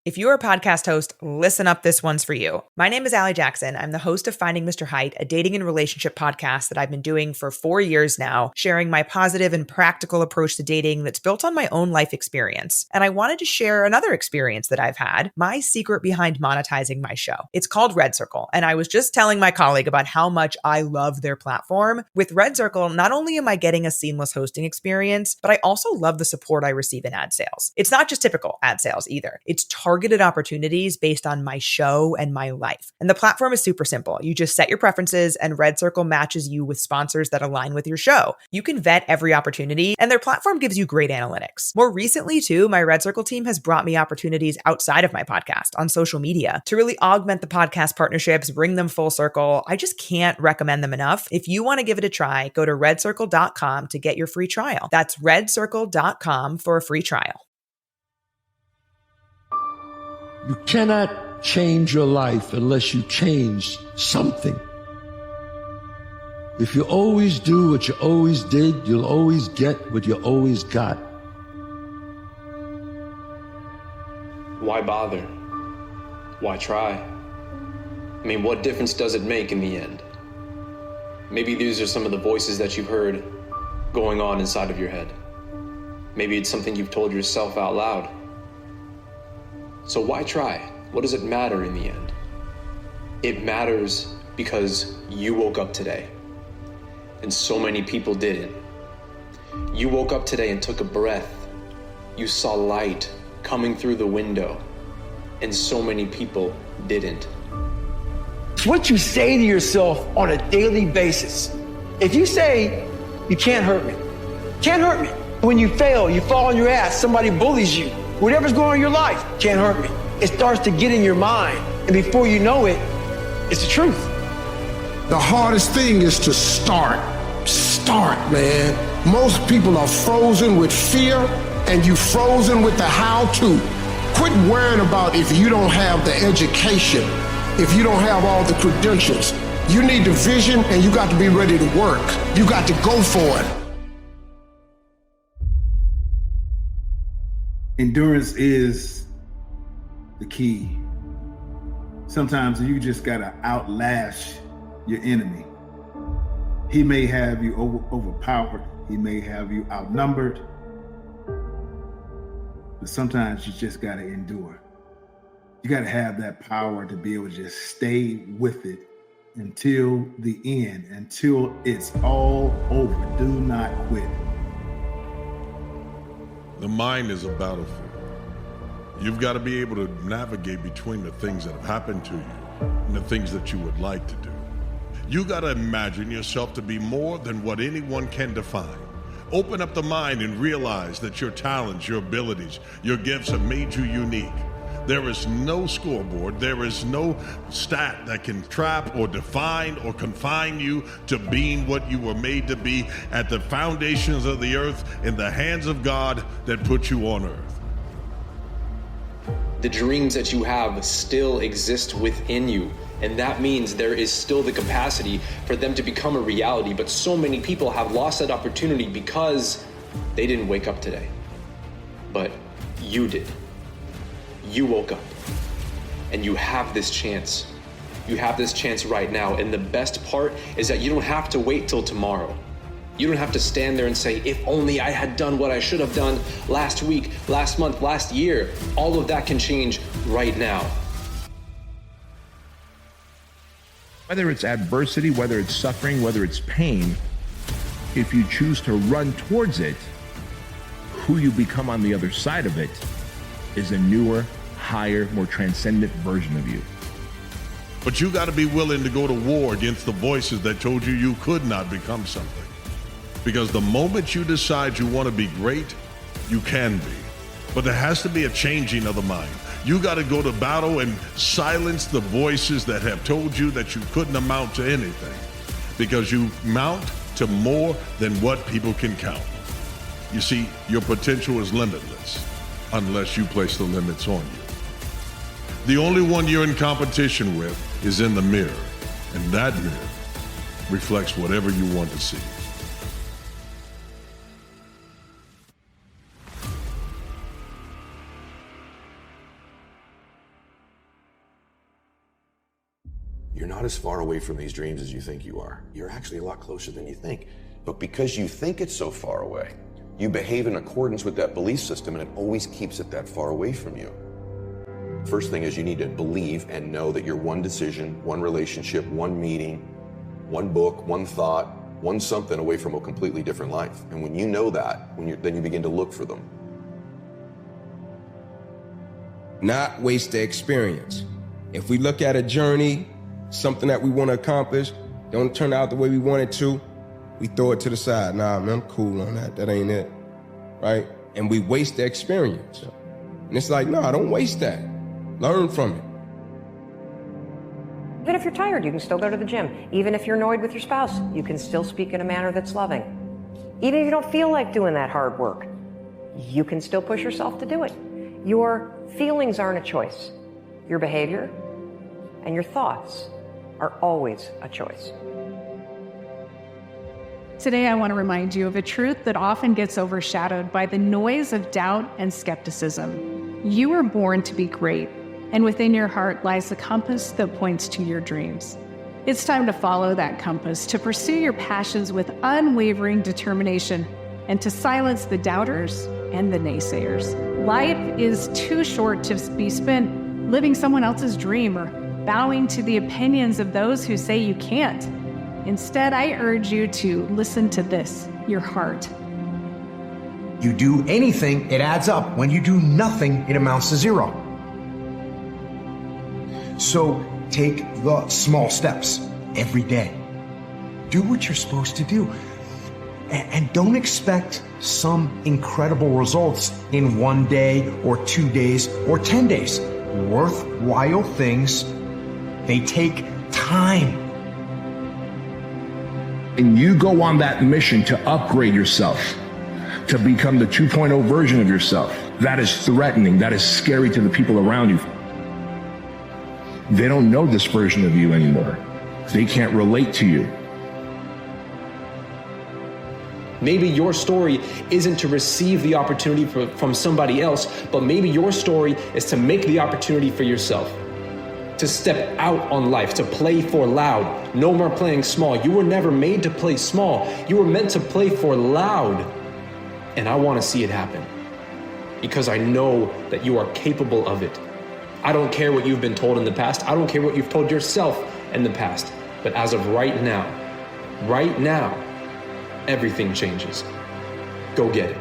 If you're a podcast host, listen up, this one's for you. My name is Allie Jackson. I'm the host of Finding Mr. Height, a dating and relationship podcast that I've been doing for 4 years now, sharing my positive and practical approach to dating that's built on my own life experience. And I wanted to share another experience that I've had, my secret behind monetizing my show. It's called Red Circle, and I was just telling my colleague about how much I love their platform. With Red Circle, not only am I getting a seamless hosting experience, but I also love the support I receive in ad sales. It's not just typical ad sales either. It's targeted opportunities based on my show and my life. And the platform is super simple. You just set your preferences and Red Circle matches you with sponsors that align with your show. You can vet every opportunity and their platform gives you great analytics. More recently too, my Red Circle team has brought me opportunities outside of my podcast on social media to really augment the podcast partnerships, bring them full circle. I just can't recommend them enough. If you want to give it a try, go to redcircle.com to get your free trial. That's redcircle.com for a free trial. You cannot change your life unless you change something. If you always do what you always did, you'll always get what you always got. Why bother? Why try? I mean, what difference does it make in the end? Maybe these are some of the voices that you've heard going on inside of your head. Maybe it's something you've told yourself out loud. So why try? What does it matter in the end? It matters because you woke up today, and so many people didn't. You woke up today and took a breath. You saw light coming through the window, and so many people didn't. It's what you say to yourself on a daily basis. If you say, you can't hurt me, can't hurt me. When you fail, you fall on your ass, somebody bullies you, whatever's going on in your life, can't hurt me. It starts to get in your mind, and before you know it, it's the truth. The hardest thing is to start. Start, man. Most people are frozen with fear, and you frozen with the how-to. Quit worrying about if you don't have the education, if you don't have all the credentials. You need the vision, and you got to be ready to work. You got to go for it. Endurance is the key. Sometimes you just gotta outlast your enemy. He may have you overpowered. He may have you outnumbered. But sometimes you just gotta endure. You gotta have that power to be able to just stay with it until the end, until it's all over. Do not quit. The mind is a battlefield. You've got to be able to navigate between the things that have happened to you and the things that you would like to do. You got to imagine yourself to be more than what anyone can define. Open up the mind and realize that your talents, your abilities, your gifts have made you unique. There is no scoreboard, there is no stat that can trap or define or confine you to being what you were made to be at the foundations of the earth in the hands of God that put you on earth. The dreams that you have still exist within you, and that means there is still the capacity for them to become a reality, but so many people have lost that opportunity because they didn't wake up today. But you did. You woke up, and you have this chance. You have this chance right now, and the best part is that you don't have to wait till tomorrow. You don't have to stand there and say, if only I had done what I should have done last week, last month, last year. All of that can change right now. Whether it's adversity, whether it's suffering, whether it's pain, if you choose to run towards it, who you become on the other side of it is a newer, higher, more transcendent version of you. But you got to be willing to go to war against the voices that told you you could not become something. Because the moment you decide you want to be great, you can be. But there has to be a changing of the mind. You got to go to battle and silence the voices that have told you that you couldn't amount to anything. Because you mount to more than what people can count. You see, your potential is limitless unless you place the limits on you. The only one you're in competition with is in the mirror, and that mirror reflects whatever you want to see. You're not as far away from these dreams as you think you are. You're actually a lot closer than you think. But because you think it's so far away, you behave in accordance with that belief system, and it always keeps it that far away from you. First thing is you need to believe and know that you're one decision, one relationship, one meeting, one book, one thought, one something away from a completely different life. And when you know that, then you begin to look for them. Not waste the experience. If we look at a journey, something that we want to accomplish, don't turn out the way we want it to, we throw it to the side. Nah, man, I'm cool on that. That ain't it, right? And we waste the experience. And it's like, no, don't waste that. Learn from it. Even if you're tired, you can still go to the gym. Even if you're annoyed with your spouse, you can still speak in a manner that's loving. Even if you don't feel like doing that hard work, you can still push yourself to do it. Your feelings aren't a choice. Your behavior and your thoughts are always a choice. Today, I want to remind you of a truth that often gets overshadowed by the noise of doubt and skepticism. You were born to be great, and within your heart lies the compass that points to your dreams. It's time to follow that compass, to pursue your passions with unwavering determination, and to silence the doubters and the naysayers. Life is too short to be spent living someone else's dream or bowing to the opinions of those who say you can't. Instead, I urge you to listen to this, your heart. You do anything, it adds up. When you do nothing, it amounts to zero. So take the small steps every day. Do what you're supposed to do. And don't expect some incredible results in 1 day or 2 days or 10 days. Worthwhile things, they take time. And you go on that mission to upgrade yourself, to become the 2.0 version of yourself. That is threatening. That is scary to the people around you. They don't know this version of you anymore. They can't relate to you. Maybe your story isn't to receive the opportunity from somebody else, but maybe your story is to make the opportunity for yourself. To step out on life, to play for loud. No more playing small. You were never made to play small. You were meant to play for loud. And I want to see it happen because I know that you are capable of it. I don't care what you've been told in the past. I don't care what you've told yourself in the past. But as of right now, everything changes. Go get it.